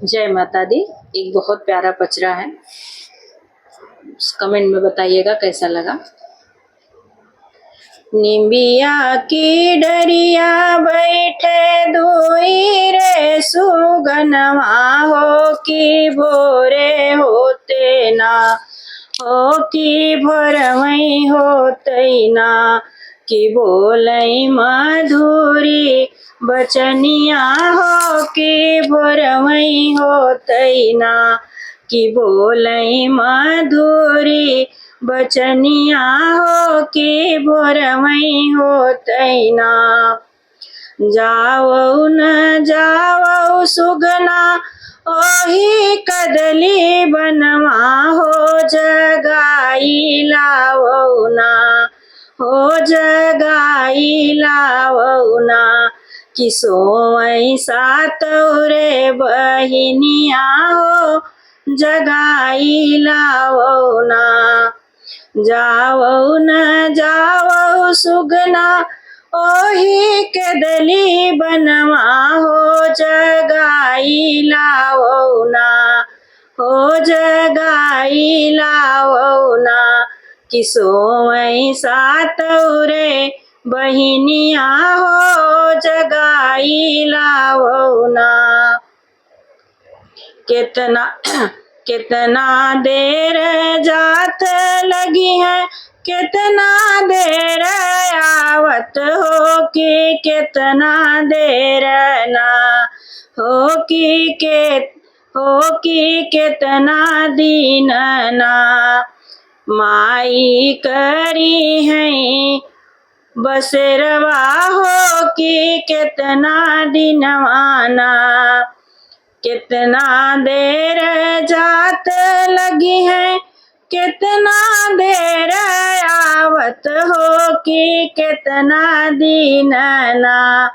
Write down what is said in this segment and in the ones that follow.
जय माता दी। एक बहुत प्यारा पचरा है, कमेंट में बताइएगा कैसा लगा। निम्बिया की डरिया बैठे धोई रे सुगनवा हो कि भोरे होते ना, हो कि भोरवई होते ना, कि बोलई मधुरी बचनिया हो कि भोरवई होते ना, कि बोलई मधुरी बचनिया हो कि भोरवई होतै ना। जावौ न जावौ सुगना ओही कदली बनवा हो जगाई लावौ ना, हो जगाई लावौ ना, कि सोवई सातौ रे बहिनिया हो जगाई लावौ ना। जावौ न जावौ सुगना ओही कदली बनवा हो जगाई लावौ ना, हो जगाई लावौ ना, कि सोवई सातौ रे बहिनिया हो जगाई लावौ ना। कितना देर जात लगी है, कितना देर आवत हो कि कितना देर ना, हो कि कितना दिन ना। माई करी है बसेरवा हो कि कितना दिनवाना, कितना देर जात लगी है, कितना देर आवत हो कि कितना दिन ना,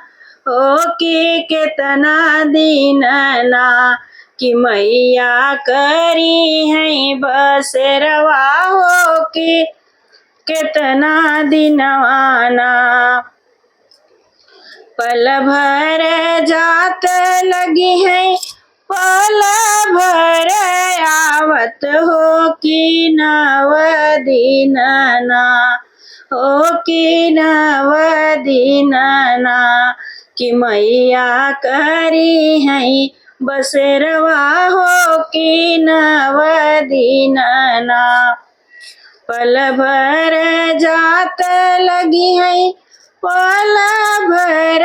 हो कि कितना दिन ना, कि मैया करी है बसेरवा हो कि कितना दिनवाना। पल भर जात लगी है, पल भर आवत हो कि नव दिन ना, हो कि नव दिन ना, कि मैया करी है बसेरवा हो कि नव दिन ना। पल भर जात लगी है, पल भर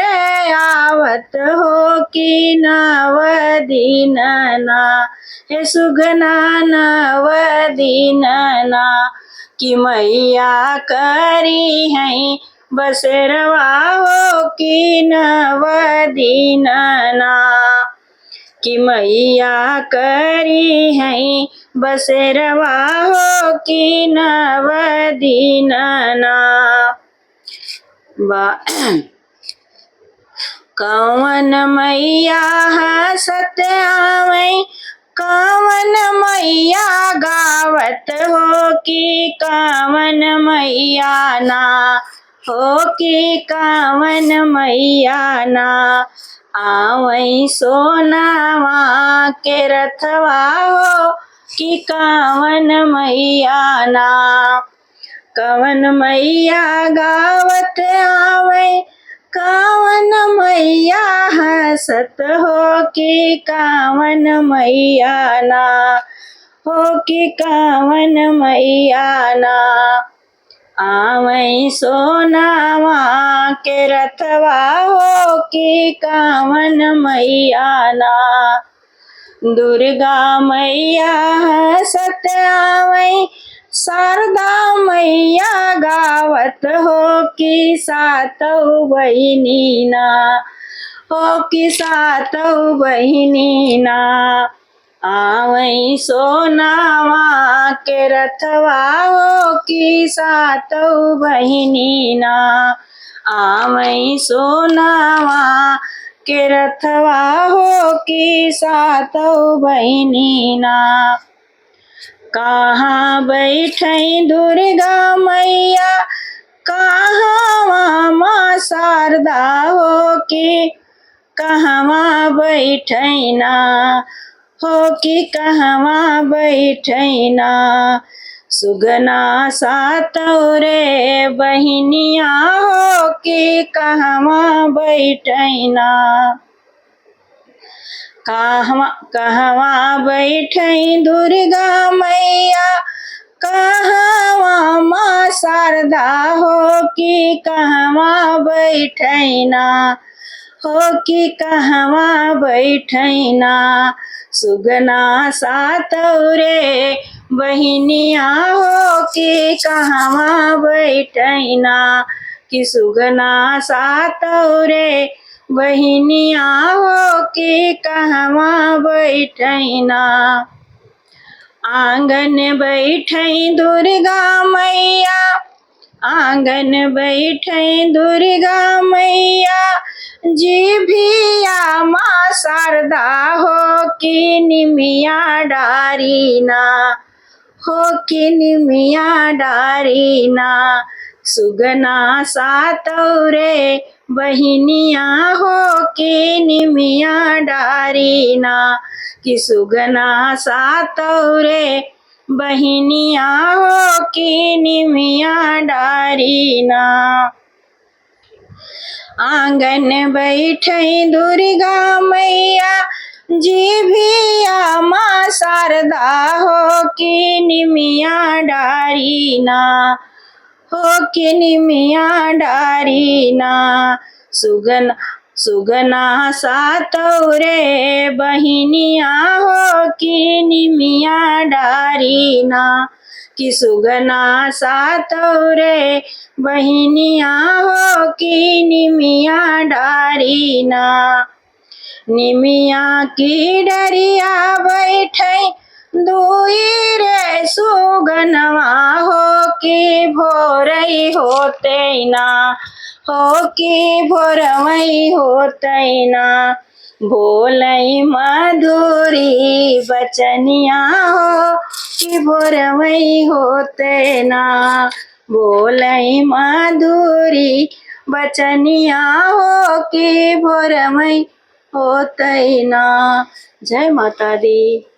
आवत हो कि नव दिन ना, हे सुगना नव दिन ना, कि मैया करी है बसेरवा हो कि नव दिन ना, कि मैया करी है बसेरवा हो कि नव दिन ना। कवन मैया हंसत आवै, कवन मैया गावत हो कि कवन मैया ना, हो कि कवन मैया ना। आवै सोनावा के रथवा हो कि कवन मैया ना, कवन मैया गावत आवै, कवन मैया हंसत हो कि कवन मैया ना, हो कि कवन मैया ना। आवै सोनावा के रथवा हो कि कवन मैया ना। दुर्गा मैया हंसत आवै, शारदा मैया गावत हो कि सातौ बहिनी ना, हो कि सातौ बहिनी ना। आवै सोनावा के रथवा हो कि सातौ बहिनी ना, आवै सोनावा के रथवा हो कि सातौ बहिनी ना। कहाँ बैठई दुर्गा मैया, कहाँ माँ शारदा हो कि कहवा बैठई ना, हो कि कहवा बैठैना। सुगना सातौरे बहिनिया हो कि कहवा बैठैना। कहवा बैठई दुर्गा मैया, कहवा माँ शारदा हो कि कहवा बैठैना। हो कि कहवा बैठैना। सुगना सातौरे बहिनिया हो कि कहवा बैठैना। कि सुगना सातौरे बहिनिया हो कि कहवा बैठैना। आंगन बैठई दुर्गा मैया, आंगन बैठई दुर्गा मैया, जिभिया माँ शारदा हो कि निमिया डारीना। हो कि निमिया डारीना। सुगना सातौरे बहिनिया हो कि निमिया डारीना। कि सुगना सातौरे बहिनिया हो कि निमिया डारीना। आंगन बैठई दुर्गा मैया, जिभिया माँ शारदा हो कि निमिया डारीना। हो कि निमिया डारीना। सुगना सातौरे बहिनिया हो कि निमिया डारीना। कि सुगना सातौरे बहिनिया हो कि निमिया डारीना। निमिया की डरिया बैठई दुई रे सुगनवा हो कि भोरई होते ना। हो कि भोरवई होते ना। बोलई मधुरी बचनिया हो कि भोरवई होते ना। बोलई मधुरी बचनिया हो कि भोरवई होते ना। जय माता दी।